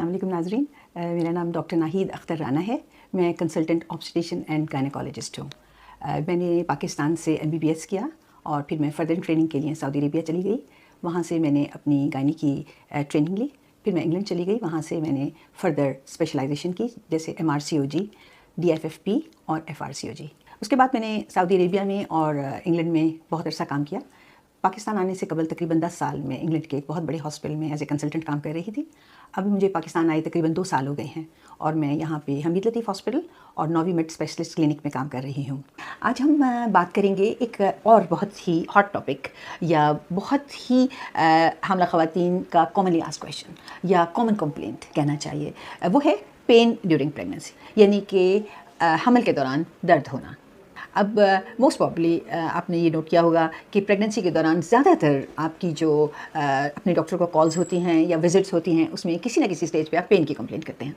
अस्सलाम वालेकुम नाज़रीन, मेरा नाम डॉक्टर नाहिद अख्तर राना है। मैं कंसल्टेंट ऑब्स्टेट्रिशियन एंड गायनेकोलॉजिस्ट हूँ। मैंने पाकिस्तान से MBBS किया और फिर मैं फ़र्दर ट्रेनिंग के लिए सऊदी अरेबिया चली गई। वहाँ से मैंने अपनी गायनी की ट्रेनिंग ली। फिर मैं इंग्लैंड चली गई, वहाँ से मैंने फ़र्दर स्पेशलाइजेशन की, जैसे MRCOG, DFFP और FRCOG। उसके बाद मैंने सऊदी अरेबिया में और इंग्लैंड में बहुत अरसा काम किया। पाकिस्तान आने से कबल तकरीबन 10 साल में इंग्लैंड के एक बहुत बड़े हॉस्पिटल में एज ए कंसल्टेंट काम कर रही थी। अभी मुझे पाकिस्तान आए तकरीबन 2 साल हो गए हैं और मैं यहाँ पे हमीद लतीफ़ हॉस्पिटल और नोवी मेड स्पेशलिस्ट क्लिनिक में काम कर रही हूँ। आज हम बात करेंगे एक और बहुत ही हॉट टॉपिक या बहुत ही हमला ख़वातीन का कॉमनली आस्क्ड क्वेश्चन या कॉमन कंप्लेंट कहना चाहिए, वो है पेन ड्यूरिंग प्रेगनेंसी, यानी कि हमल के दौरान दर्द होना। अब मोस्ट प्रॉब्ली आपने ये नोट किया होगा कि प्रेगनेंसी के दौरान ज़्यादातर आपकी जो अपने डॉक्टर को कॉल्स होती हैं या विज़िट्स होती हैं, उसमें किसी ना किसी स्टेज पे आप पेन की कंप्लेंट करते हैं।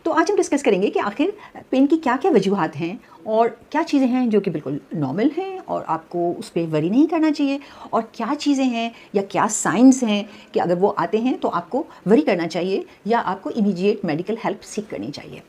तो आज हम डिस्कस करेंगे कि आखिर पेन की क्या क्या वजूहात हैं और क्या चीज़ें हैं जो कि बिल्कुल नॉर्मल हैं और आपको उस पर वरी नहीं करना चाहिए, और क्या चीज़ें हैं या क्या साइंस हैं कि अगर वो आते हैं तो आपको वरी करना चाहिए या आपको इमीडिएट मेडिकल हेल्प सीख करनी चाहिए।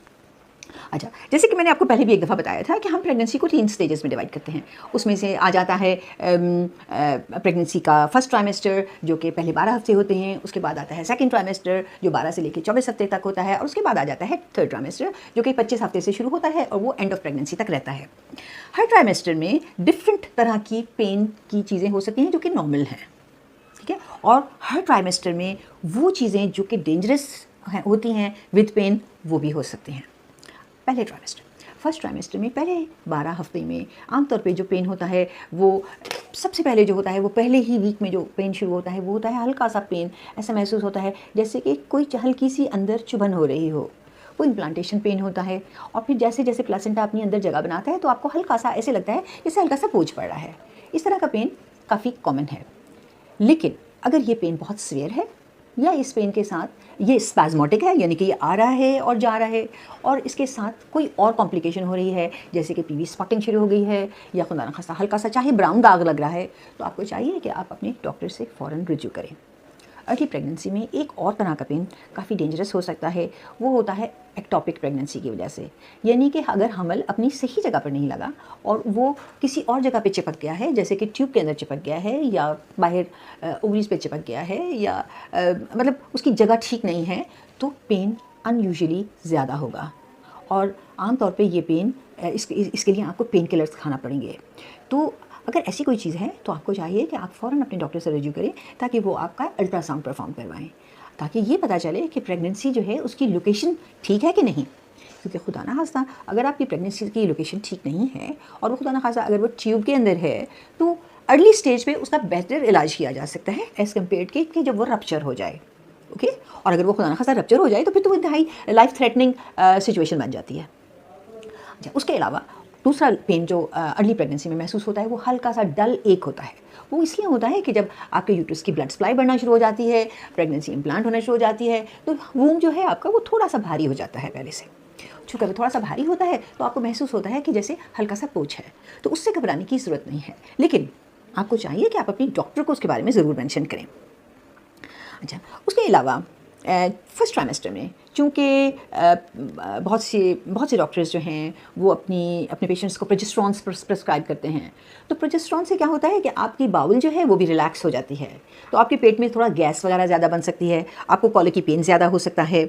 अच्छा, जैसे कि मैंने आपको पहले भी एक दफ़ा बताया था कि हम प्रेगनेंसी को 3 स्टेजेस में डिवाइड करते हैं। उसमें से आ जाता है प्रेगनेंसी का फर्स्ट ट्राइमेस्टर, जो कि पहले 12 हफ्ते होते हैं। उसके बाद आता है सेकंड ट्राइमेस्टर, जो 12 से लेकर 24 हफ्ते तक होता है। और उसके बाद आ जाता है थर्ड ट्राइमेस्टर, जो कि 25 हफ्ते से शुरू होता है और वो एंड ऑफ प्रेगनेंसी तक रहता है। हर ट्राइमेस्टर में डिफरेंट तरह की पेन की चीज़ें हो सकती हैं जो कि नॉर्मल हैं, ठीक है। और हर ट्राइमेस्टर में वो चीज़ें जो कि डेंजरस होती हैं विद पेन, वो भी हो सकती हैं। पहले ट्राइमेस्टर, फर्स्ट ट्राइमेस्टर में पहले 12 हफ्ते में आमतौर पे जो पेन होता है, वो सबसे पहले जो होता है, वो पहले ही वीक में जो पेन शुरू होता है वो होता है हल्का सा पेन। ऐसा महसूस होता है जैसे कि कोई हल्की सी अंदर चुभन हो रही हो, वो इम्प्लांटेशन पेन होता है। और फिर जैसे जैसे प्लेसेंटा अपनी अंदर जगह बनाता है तो आपको हल्का सा ऐसे लगता है जैसे हल्का सा बोझ पड़ रहा है। इस तरह का पेन काफ़ी कॉमन है। लेकिन अगर ये पेन बहुत सीवियर है या इस पेन के साथ ये स्पैज़मोटिक है, यानी कि ये आ रहा है और जा रहा है, और इसके साथ कोई और कॉम्प्लिकेशन हो रही है, जैसे कि PV स्पॉटिंग शुरू हो गई है या खुदा न खास्ता हल्का सा चाहे ब्राउन दाग लग रहा है, तो आपको चाहिए कि आप अपने डॉक्टर से फ़ौरन रिज्यू करें। अर्ली प्रेगनेंसी में एक और तरह का पेन काफ़ी डेंजरस हो सकता है, वो होता है एक्टोपिक प्रेगनेंसी की वजह से। यानी कि अगर हमल अपनी सही जगह पर नहीं लगा और वो किसी और जगह पे चिपक गया है, जैसे कि ट्यूब के अंदर चिपक गया है या बाहर ओवरीज पे चिपक गया है या मतलब उसकी जगह ठीक नहीं है, तो पेन अनयूजुअली ज़्यादा होगा। और आमतौर पे ये पेन इसके लिए आपको पेन किलर्स खाना पड़ेंगे। तो अगर ऐसी कोई चीज़ है तो आपको चाहिए कि आप फ़ौरन अपने डॉक्टर से रिव्यू करें ताकि वो आपका अल्ट्रासाउंड परफॉर्म करवाएं, ताकि ये पता चले कि प्रेगनेंसी जो है उसकी लोकेशन ठीक है कि नहीं। क्योंकि खुदा ना खास्ता अगर आपकी प्रेगनेंसी की लोकेशन ठीक नहीं है और वो खुदा ना खास्ता अगर वो ट्यूब के अंदर है, तो अर्ली स्टेज पे उसका बेहतर इलाज किया जा सकता है एज़ कम्पेयर के कि जब वो रप्चर हो जाए, ओके। और अगर वो खुदा ना खास्ता रप्चर हो जाए तो फिर तो वो इंतहाई लाइफ थ्रेटनिंग सिचुएशन बन जाती है। अच्छा, उसके अलावा दूसरा पेन जो अर्ली प्रेगनेंसी में महसूस होता है, वो हल्का सा डल एक होता है। वो इसलिए होता है कि जब आपके यूट्रस की ब्लड सप्लाई बढ़ना शुरू हो जाती है, प्रेगनेंसी इम्प्लांट होना शुरू हो जाती है, तो वूम जो है आपका वो थोड़ा सा भारी हो जाता है पहले से। चूँकि वो थोड़ा सा भारी होता है तो आपको महसूस होता है कि जैसे हल्का सा बोझ है, तो उससे घबराने की ज़रूरत नहीं है। लेकिन आपको चाहिए कि आप अपनी डॉक्टर को उसके बारे में ज़रूर मेंशन करें। अच्छा, उसके अलावा फर्स्ट ट्राइमेस्टर में चूँकि बहुत से डॉक्टर्स जो हैं वो अपने पेशेंट्स को प्रोजेस्टेरॉन प्रिस्क्राइब करते हैं। तो प्रोजेस्टेरॉन से क्या होता है कि आपकी बाउल जो है वो भी रिलैक्स हो जाती है, तो आपके पेट में थोड़ा गैस वगैरह ज़्यादा बन सकती है, आपको कॉलर की पेन ज़्यादा हो सकता है।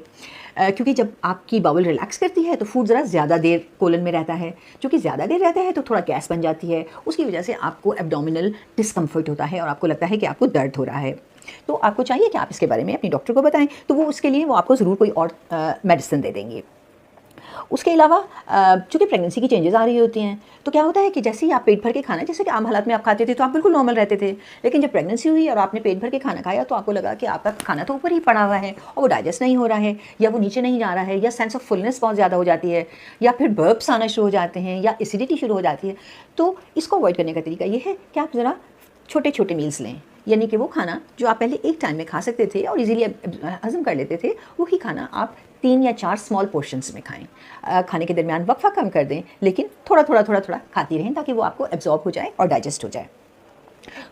क्योंकि जब आपकी बाउल रिलैक्स करती है तो फूड ज़रा ज़्यादा देर कोलन में रहता है, क्योंकि ज़्यादा देर रहता है तो थोड़ा गैस बन जाती है, उसकी वजह से आपको एब्डोमिनल डिस्कम्फर्ट होता है और आपको लगता है कि आपको दर्द हो रहा है। तो आपको चाहिए कि आप इसके बारे में अपनी डॉक्टर को बताएं, तो वो उसके लिए वो आपको ज़रूर कोई और मेडिसिन दे देंगे। उसके अलावा चूँकि प्रेगनेंसी की चेंजेस आ रही होती हैं, तो क्या होता है कि जैसे ही आप पेट भर के खाना, जैसे कि आम हालात में आप खाते थे तो आप बिल्कुल नॉर्मल रहते थे, लेकिन जब प्रेगनेंसी हुई और आपने पेट भर के खाना खाया तो आपको लगा कि आपका खाना तो ऊपर ही पड़ा हुआ है और वो डाइजेस्ट नहीं हो रहा है, या वो नीचे नहीं जा रहा है, या सेंस ऑफ फुलनेस बहुत ज़्यादा हो जाती है, या फिर बर्प्स आना शुरू हो जाते हैं, या एसिडिटी शुरू हो जाती है। तो इसको अवॉइड करने का तरीका ये है कि आप ज़रा छोटे छोटे मील्स लें, यानी कि वो खाना जो आप पहले एक टाइम में खा सकते थे और इजीली हजम कर लेते थे, वही खाना आप 3 या 4 स्मॉल पोर्शंस में खाएं। खाने के दरमियान वक्फा कम कर दें, लेकिन थोड़ा थोड़ा खाती रहें ताकि वो आपको एब्जॉर्ब हो जाए और डाइजेस्ट हो जाए।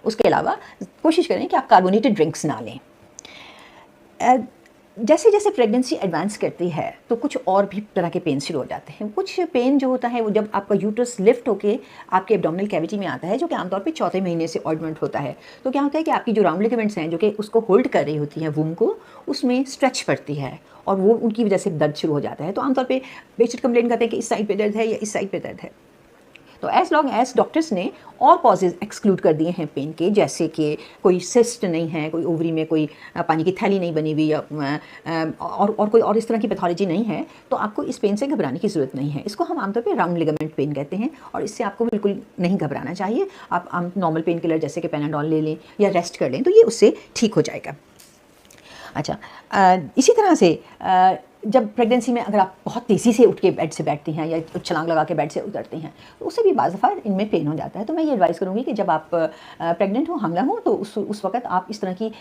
उसके अलावा कोशिश करें कि आप कार्बोनेटेड ड्रिंक्स ना लें। जैसे जैसे प्रेगनेंसी एडवांस करती है तो कुछ और भी तरह के पेन शुरू हो जाते हैं। कुछ पेन जो होता है वो जब आपका यूट्रस लिफ्ट होके आपके एब्डोमिनल कैविटी में आता है, जो कि आमतौर पे चौथे महीने से ऑइंटमेंट होता है। तो क्या होता है कि आपकी जो राउंड लिगामेंट्स हैं जो कि उसको होल्ड कर रही होती हैं वूम को, उसमें स्ट्रेच पड़ती है और वो उनकी वजह से दर्द शुरू हो जाता है। तो आमतौर पर पेशेंट कंप्लेन करते हैं कि इस साइड पर दर्द है या इस साइड पर दर्द है। तो एज लॉन्ग एज डॉक्टर्स ने और कॉजेज़ एक्सक्लूड कर दिए हैं पेन के, जैसे कि कोई सिस्ट नहीं है, कोई ओवरी में कोई पानी की थैली नहीं बनी हुई या और कोई और इस तरह की पैथोलॉजी नहीं है, तो आपको इस पेन से घबराने की ज़रूरत नहीं है। इसको हम आमतौर पे राउंड लिगामेंट पेन कहते हैं और इससे आपको बिल्कुल नहीं घबराना चाहिए। आप नॉर्मल पेन किलर जैसे कि पैनाडोल ले लें या रेस्ट कर लें तो ये उससे ठीक हो जाएगा। अच्छा, इसी तरह से जब प्रेगनेंसी में अगर आप बहुत तेज़ी से उठ के बेड से बैठती हैं या छलांग लगा के बेड से उतरती हैं तो उससे भी बाज़ दफ़ा इनमें पेन हो जाता है। तो मैं ये एडवाइस करूँगी कि जब आप प्रेग्नेंट हो, हमला हो, तो उस वक्त आप इस तरह की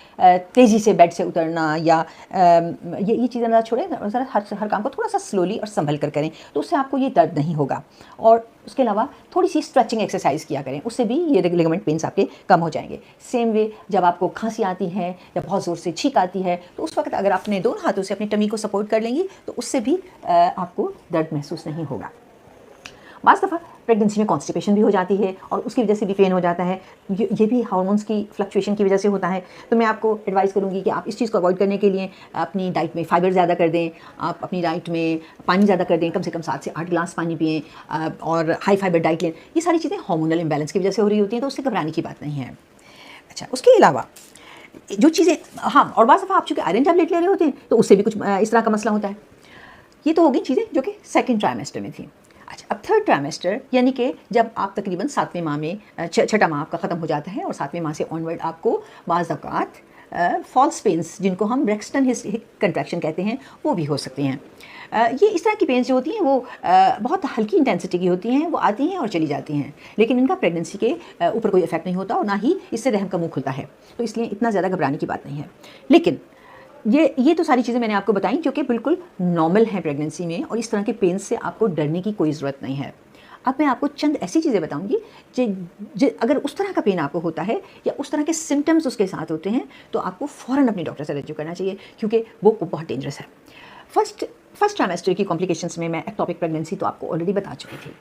तेज़ी से बेड से उतरना या ये चीज़ें ना छोड़ें, ज़रा हर काम को थोड़ा सा स्लोली और संभल कर करें, तो उससे आपको ये दर्द नहीं होगा। और उसके अलावा थोड़ी सी स्ट्रेचिंग एक्सरसाइज किया करें, उससे भी ये लिगामेंट पेन्स आपके कम हो जाएंगे। सेम वे जब आपको खांसी आती है या बहुत ज़ोर से छींक आती है तो उस वक्त अगर अपने दोनों हाथों से अपनी टमी को सपोर्ट कर लेंगी तो उससे भी आपको दर्द महसूस नहीं होगा। बाज़ दफ़ा प्रेगनेंसी में कॉन्स्टिपेशन भी हो जाती है और उसकी वजह से भी पेन हो जाता है। ये भी हार्मोन्स की फ्लक्चुएशन की वजह से होता है। तो मैं आपको एडवाइस करूँगी कि आप इस चीज़ को अवॉइड करने के लिए अपनी डाइट में फाइबर ज़्यादा कर दें, आप अपनी डाइट में पानी ज़्यादा कर दें, कम से कम 7 से 8 गिलास पानी पिएँ और हाई फाइबर डाइट लें। ये सारी चीज़ें हार्मोनल इम्बैलेंस की वजह से हो रही होती हैं, तो उससे घबराने की बात नहीं है। अच्छा, उसके अलावा जो चीज़ें, हाँ, और बाज़ दफ़ा आप चूँकि आयरन टैबलेट ले रहे होते हैं तो उससे भी कुछ इस तरह का मसला होता है। ये तो होगी चीज़ें जो कि सेकंड ट्राइमेस्टर में थी। अच्छा, अब थर्ड ट्राइमेस्टर यानी कि जब आप तकरीबन 7वें माह में छठा माह आपका ख़त्म हो जाता है और 7वें माह से ऑनवर्ड आपको बाज़ औक़ात फॉल्स पेन्स, जिनको हम ब्रेक्सटन हिप कंट्रैक्शन कहते हैं, वो भी हो सकती हैं। ये इस तरह की पेन्स जो होती हैं वो बहुत हल्की इंटेंसिटी की होती हैं, वो आती हैं और चली जाती हैं, लेकिन इनका प्रेगनेंसी के ऊपर कोई इफेक्ट नहीं होता और ना ही इससे रहम का मुँह खुलता है, तो इसलिए इतना ज़्यादा घबराने की बात नहीं है। लेकिन ये तो सारी चीज़ें मैंने आपको बताई जो कि बिल्कुल नॉर्मल हैं प्रेगनेंसी में, और इस तरह के पेन से आपको डरने की कोई ज़रूरत नहीं है। अब मैं आपको चंद ऐसी चीज़ें बताऊंगी जो अगर उस तरह का पेन आपको होता है या उस तरह के सिम्टम्स उसके साथ होते हैं तो आपको फ़ौरन अपने डॉक्टर से रज्जू करना चाहिए, क्योंकि वो बहुत डेंजरस है। फर्स्ट ट्राइमेस्टर की कॉम्प्लिकेशंस में मैं एक्टोपिक प्रेगनेंसी तो आपको ऑलरेडी बता चुकी थी।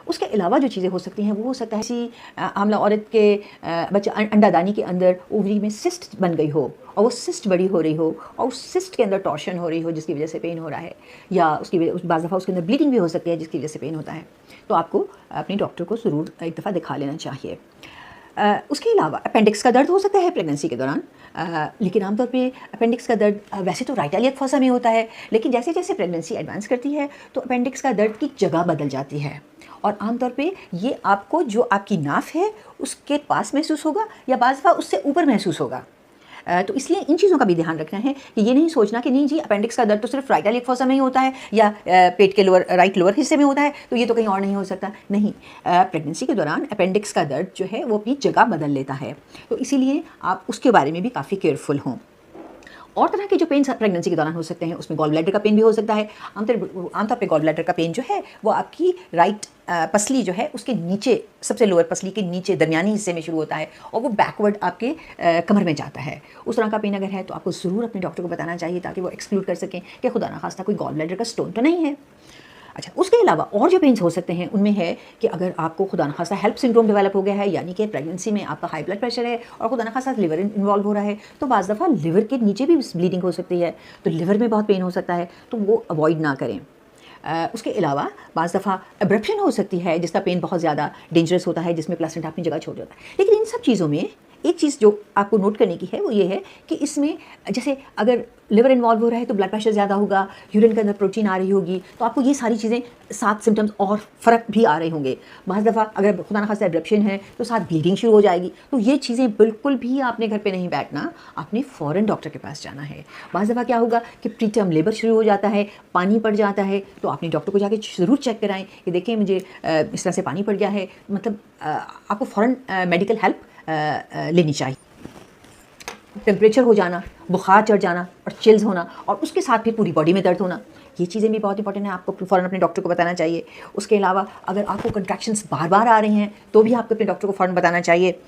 उसके अलावा जो चीज़ें हो सकती हैं वो हो सकता है किसी आमला औरत के बच्चा अंडादानी के अंदर ओवरी में सिस्ट बन गई हो और वो सिस्ट बड़ी हो रही हो और उस सिस्ट के अंदर टॉर्शन हो रही हो जिसकी वजह से पेन हो रहा है, या उसकी वजह बाज़ दफ़ा उसके अंदर ब्लीडिंग भी हो सकती है जिसकी वजह से पेन होता है। तो आपको अपने डॉक्टर को ज़रूर एक दफ़ा दिखा लेना चाहिए। उसके अलावा अपेंडिक्स का दर्द हो सकता है प्रेगनेंसी के दौरान, लेकिन आमतौर पे अपेंडिक्स का दर्द वैसे तो राइट इलियक फॉसा में होता है, लेकिन जैसे जैसे प्रेगनेंसी एडवांस करती है तो अपेंडिक्स का दर्द की जगह बदल जाती है और आमतौर पे ये आपको जो आपकी नाफ है उसके पास महसूस होगा या बाज़ दफ़ा उससे ऊपर महसूस होगा। तो इसलिए इन चीज़ों का भी ध्यान रखना है कि ये नहीं सोचना कि नहीं जी अपेंडिक्स का दर्द तो सिर्फ राइट इलियक फॉसा में ही होता है या पेट के राइट लोअर हिस्से में होता है तो ये तो कहीं और नहीं हो सकता। नहीं, प्रेगनेंसी के दौरान अपेंडिक्स का दर्द जो है वो अपनी जगह बदल लेता है, तो इसीलिए आप उसके बारे में भी काफ़ी केयरफुल हों। और तरह के जो पेन प्रेगनेंसी के दौरान हो सकते हैं उसमें गॉल ब्लैडर का पेन भी हो सकता है। आमतौर पे गॉल ब्लैडर का पेन जो है वो आपकी राइट पसली जो है उसके नीचे, सबसे लोअर पसली के नीचे दरमियानी हिस्से में शुरू होता है और वो बैकवर्ड आपके कमर में जाता है। उस तरह का पेन अगर है तो आपको ज़रूर अपने डॉक्टर को बताना चाहिए ताकि वो एक्सक्लूड कर सकें कि खुदा ना खास्ता कोई गॉल ब्लैडर का स्टोन तो नहीं है। अच्छा, उसके अलावा और जो पेन्स हो सकते हैं उनमें है कि अगर आपको खुदा न खास्ता हेल्प सिंड्रोम डेवलप हो गया है, यानी कि प्रेगनेंसी में आपका हाई ब्लड प्रेशर है और खुदा न खास्ता लिवर इन्वॉल्व हो रहा है, तो बाज़ दफ़ा लिवर के नीचे भी ब्लीडिंग हो सकती है, तो लिवर में बहुत पेन हो सकता है, तो वो अवॉइड ना करें। उसके अलावा बाज़ दफ़ा एब्रप्शन हो सकती है जिसका पेन बहुत ज़्यादा डेंजरस होता है, जिसमें प्लेसेंटा अपनी जगह छोड़ देता है। लेकिन इन सब चीज़ों में एक चीज़ जो आपको नोट करने की है वो ये है कि इसमें जैसे अगर लिवर इन्वॉल्व हो रहा है तो ब्लड प्रेशर ज़्यादा होगा, यूरिन के अंदर प्रोटीन आ रही होगी, तो आपको ये सारी चीज़ें साथ सिम्टम्स और फ़र्क भी आ रहे होंगे। बाज़ दफ़ा अगर खुदा न खास्ता एब्रप्शन है तो साथ ब्लीडिंग शुरू हो जाएगी, तो ये चीज़ें बिल्कुल भी आपने घर पे नहीं बैठना, आपने फ़ौरन डॉक्टर के पास जाना है। बाज़ दफ़ा क्या होगा कि प्री टर्म लेबर शुरू हो जाता है, पानी पड़ जाता है, तो आपने डॉक्टर को जाके ज़रूर चेक कराएं कि देखिए मुझे इस तरह से पानी पड़ गया है, मतलब आपको फ़ौरन मेडिकल हेल्प लेनी चाहिए। टेम्परेचर हो जाना, बुखार चढ़ जाना और चिल्स होना और उसके साथ फिर पूरी बॉडी में दर्द होना, ये चीज़ें भी बहुत इंपॉर्टेंट है, आपको फ़ौरन अपने डॉक्टर को बताना चाहिए। उसके अलावा अगर आपको कंट्रैक्शंस बार बार आ रही हैं तो भी आपको अपने डॉक्टर को फ़ौरन बताना चाहिए।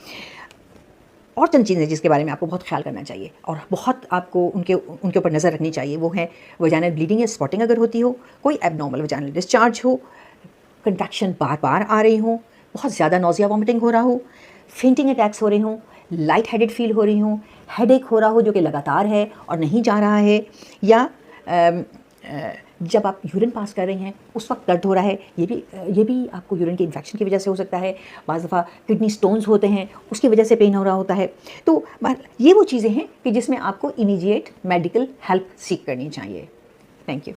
और चंद चीज़ें जिसके बारे में आपको बहुत ख्याल करना चाहिए और बहुत आपको उनके ऊपर नज़र रखनी चाहिए, वो है वजाइनल ब्लीडिंग या स्पॉटिंग अगर होती हो, कोई एबनॉर्मल वजाइनल डिस्चार्ज हो, कंट्रैक्शन बार बार आ रही हो, बहुत ज़्यादा नौजिया वॉमिटिंग हो रहा हो, फेंटिंग अटैक्स हो रहे हों, लाइट हेडेड फील हो रही हो, हेडेक हो रहा हो जो कि लगातार है और नहीं जा रहा है, या जब आप यूरिन पास कर रहे हैं उस वक्त दर्द हो रहा है, ये भी आपको यूरिन के इन्फेक्शन की वजह से हो सकता है। बाज़ दफ़ा किडनी स्टोन्स होते हैं, उसकी वजह से पेन हो रहा होता है। तो ये वो चीज़ें हैं कि जिसमें आपको इमीडिएट मेडिकल हेल्प सीख करनी चाहिए। Thank you.